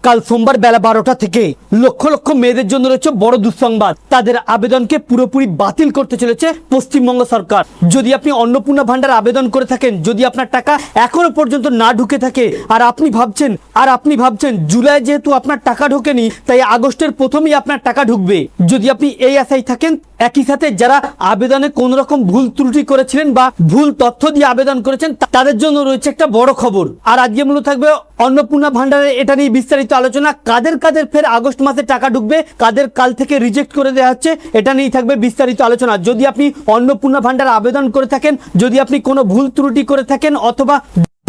কাল সোমবার বেলা 12টা থেকে লক্ষ লক্ষ মেয়েদের জন্য রয়েছে বড় দুঃসংবাদ। তাদের আবেদনকে পুরোপুরি বাতিল করতে চলেছে পশ্চিমবঙ্গ সরকার। যদি আপনি অন্নপূর্ণা ভান্ডার আবেদন করে থাকেন, যদি আপনার টাকা এখনো পর্যন্ত না ঢুকে থাকে, আর আপনি ভাবছেন জুলাই যেহেতু আপনার টাকা ঢোকেনি তাই আগস্টের প্রথমেই আপনার টাকা ঢুকবে, যদি আপনি এই আশায় থাকেন, একই সাথে যারা আবেদনে কোন রকম ভুল ত্রুটি করেছিলেন বা ভুল তথ্য দিয়ে আবেদন করেছেন তাদের জন্য রয়েছে একটা বড় খবর। আর আজকে মূলত থাকবে অন্নপূর্ণা ভান্ডারে এটা নিয়ে বিস্তারিত আলোচনা। কাদের ফের আগস্ট মাসে টাকা ঢুকবে, কাদের কাল থেকে রিজেক্ট করে দেওয়া হচ্ছে, এটা নিয়ে থাকবে বিস্তারিত আলোচনা। যদি আপনি অন্নপূর্ণা ভান্ডার আবেদন করে থাকেন, যদি আপনি কোনো ভুল ত্রুটি করে থাকেন অথবা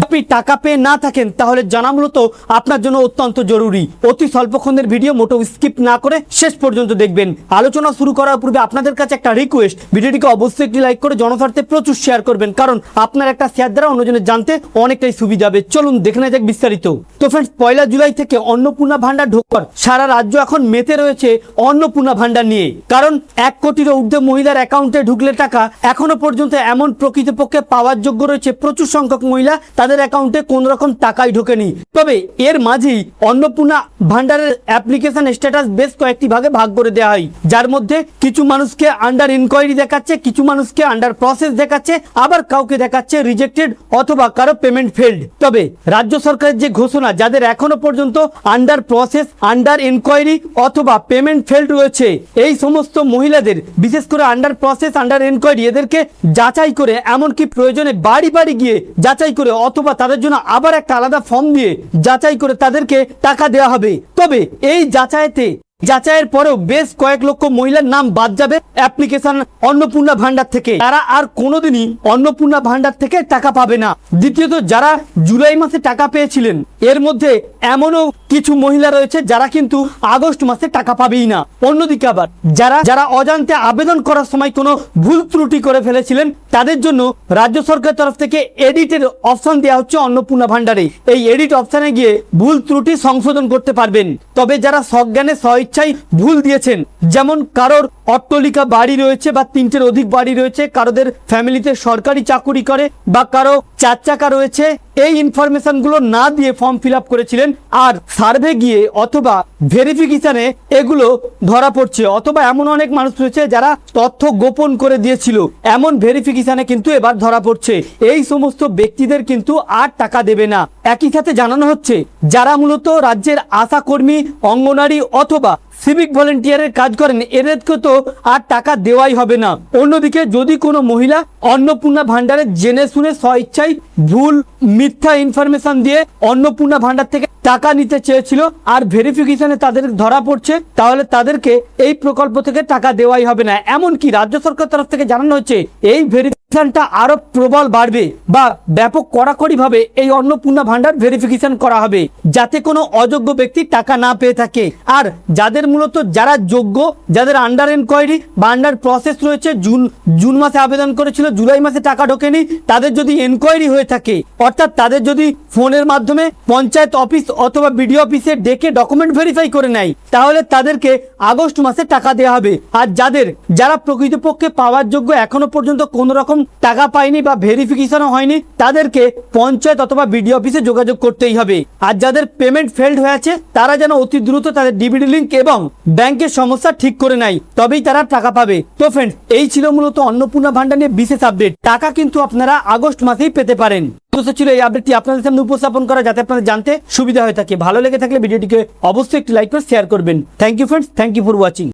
আপনি টাকা পেয়ে না থাকেন, তাহলে জানা মূলত আপনার জন্য অত্যন্ত জরুরি। অতি স্বল্পক্ষণের ভিডিও, মোটো স্কিপ না করে শেষ পর্যন্ত দেখবেন। আলোচনা শুরু করার পূর্বে আপনাদের কাছে একটা রিকোয়েস্ট, ভিডিওটিকে অবশ্যই একটি লাইক করে জনস্বার্থে প্রচুর শেয়ার করবেন, কারণ আপনার একটা শেয়ার দ্বারা অন্যজনের জানতে অনেকটাই সুবিধা হবে। চলুন দেখে নেওয়া যাক বিস্তারিত। তো ফ্রেন্ডস, 1 জুলাই থেকে অন্নপূর্ণা ভান্ডার ঢোকার সারা রাজ্য এখন মেতে রয়েছে অন্নপূর্ণা ভান্ডার নিয়ে। কারণ 1 কোটিরও ঊর্ধ্বে মহিলার অ্যাকাউন্টে ঢুকলে টাকা এখনো পর্যন্ত এমন প্রকৃতপক্ষে পাওয়ার যোগ্য রয়েছে প্রচুর সংখ্যক মহিলা, তাদের অ্যাকাউন্টে কোন রকম টাকাই ঢোকেনি। তবে এর মাঝেই অন্নপূর্ণা ভান্ডারের অ্যাপ্লিকেশন স্ট্যাটাস বেশ কয়েকটি ভাগে ভাগ করে দেওয়া হয়, যার মধ্যে কিছু মানুষকে আন্ডার ইনকোয়ারি দেখাচ্ছে, কিছু মানুষকে আন্ডার প্রসেস দেখাচ্ছে, আবার কাউকে দেখাচ্ছে রিজেক্টেড অথবা কারো পেমেন্ট ফেলড। তবে রাজ্য সরকারের যে ঘোষণা, যাদের এখনো পর্যন্ত আন্ডার প্রসেস, আন্ডার ইনকোয়ারি অথবা পেমেন্ট ফেলড রয়েছে, এই সমস্ত মহিলাদের বিশেষ করে আন্ডার প্রসেস, আন্ডার ইনকোয়ারি এদেরকে যাচাই করে, এমনকি প্রয়োজনে বাড়ি বাড়ি গিয়ে যাচাই করে অথবা তাদের জন্য আবার একটা আলাদা ফর্ম দিয়ে যাচাই করে তাদেরকে টাকা দেওয়া হবে। তবে এই যাচাইয়ের পরেও বেশ কয়েক লক্ষ মহিলার নাম বাদ যাবে অ্যাপ্লিকেশন অন্নপূর্ণা ভান্ডার থেকে। তারা আর কোনোদিনই অন্নপূর্ণা ভান্ডার থেকে টাকা পাবে না। দ্বিতীয়ত, যারা জুলাই মাসে টাকা পেয়েছিলেন, এর মধ্যে এমনও কিছু মহিলা রয়েছে যারা কিন্তু আগস্ট মাসে টাকা পাবেই না। অন্যদিকে আবার যারা অজান্তে আবেদন করার সময় কোনো ভুল ত্রুটি করে ফেলেছিলেন, তাদের জন্য রাজ্য সরকারের তরফ থেকে এডিটের অপশন দেওয়া হচ্ছে অন্নপূর্ণা ভান্ডারে। এই এডিট অপশনে গিয়ে ভুল ত্রুটি সংশোধন করতে পারবেন। তবে যারা সজ্ঞানে স্বইচ্ছায় ভুল দিয়েছেন, যেমন কারোর অট্টালিকা বাড়ি রয়েছে বা 3টের অধিক বাড়ি রয়েছে, কারোদের ফ্যামিলিতে সরকারি চাকুরি করে বা কারো 4 চাকা রয়েছে, এই ইনফরমেশন গুলো না দিয়ে ফর্ম ফিল আপ করেছিলেন, আর সার্ভে গিয়ে অথবা ভেরিফিকেশনে এগুলো ধরা পড়ছে, অথবা এমন অনেক মানুষ রয়েছে যারা তথ্য গোপন করে দিয়েছিল, এমন ভেরিফিকেশনে কিন্তু এবার ধরা পড়ছে। এই সমস্ত ব্যক্তিদের কিন্তু আর টাকা দেবে না। একই সাথে জানানো হচ্ছে, যারা মূলত রাজ্যের আশা কর্মী, অঙ্গনারী অথবা সিভিক ভলেন্টিয়ারের কাজ করেন, এদেরকে তো আর টাকা দেওয়াই হবে না। অন্যদিকে যদি কোনো মহিলা অন্নপূর্ণা ভান্ডারে জেনে শুনে স্বইচ্ছায় ভুল মিথ্যা ইনফরমেশন দিয়ে অন্নপূর্ণা ভান্ডার থেকে টাকা নিতে চেয়েছিল আর ভেরিফিকেশনে তাদের ধরা পড়ছে, তাহলে তাদেরকে এই প্রকল্প থেকে টাকা দেওয়াই হবে না। এমনকি রাজ্য সরকার তরফ থেকে জানানো হচ্ছে, এই ভেরিফিকেশনটা আরো প্রবল বাড়বে বা ব্যাপক কড়াকড়ি ভাবে এই অন্নপূর্ণা ভান্ডার ভেরিফিকেশন করা হবে, যাতে কোনো অযোগ্য ব্যক্তি টাকা না পেয়ে থাকে। আর যাদের মূলত যারা যোগ্য, যাদের আন্ডার ইনকোয়ারি বা আন্ডার প্রসেস রয়েছে, জুন মাসে আবেদন করেছিল, জুলাই মাসে টাকা ঢোকেনি, তাদের যদি ইনকোয়ারি হয়ে থাকে, অর্থাৎ তাদের যদি ফোনের মাধ্যমে পঞ্চায়েত অফিস অথবা বিডিও অফিসে ডেকে ডকুমেন্ট ভেরিফাই করে নেয়, তাহলে তাদেরকে আগস্ট মাসে টাকা দেওয়া হবে। আর যারা প্রকৃতপক্ষে পাওয়ার যোগ্য, এখনো পর্যন্ত কোন রকম টাকা পায়নি বা ভেরিফিকেশনও হয়নি, তাদেরকে পঞ্চায়েত অথবা বিডিও অফিসে যোগাযোগ করতেই হবে। আর যাদের পেমেন্ট ফেলড হয়েছে, তারা যেন অতি দ্রুত তাদের ডিবিটি লিঙ্ক এবং ব্যাংকের সমস্যা ঠিক করে নেয়, তবেই তারা টাকা পাবে। তো ফ্রেন্ডস, এই ছিল মূলত অন্নপূর্ণা ভান্ডার নিয়ে বিশেষ আপডেট। টাকা কিন্তু আপনারা আগস্ট মাসেই পেতে পারেন। ছিল এই আপডেটটি আপনাদের সামনে উপস্থাপন করা, যাতে আপনাদের জানতে সুবিধা হয়ে থাকে। ভালো লেগে থাকলে ভিডিওটিকে অবশ্যই একটি লাইক করে শেয়ার করবেন। Thank you friends, thank you for watching.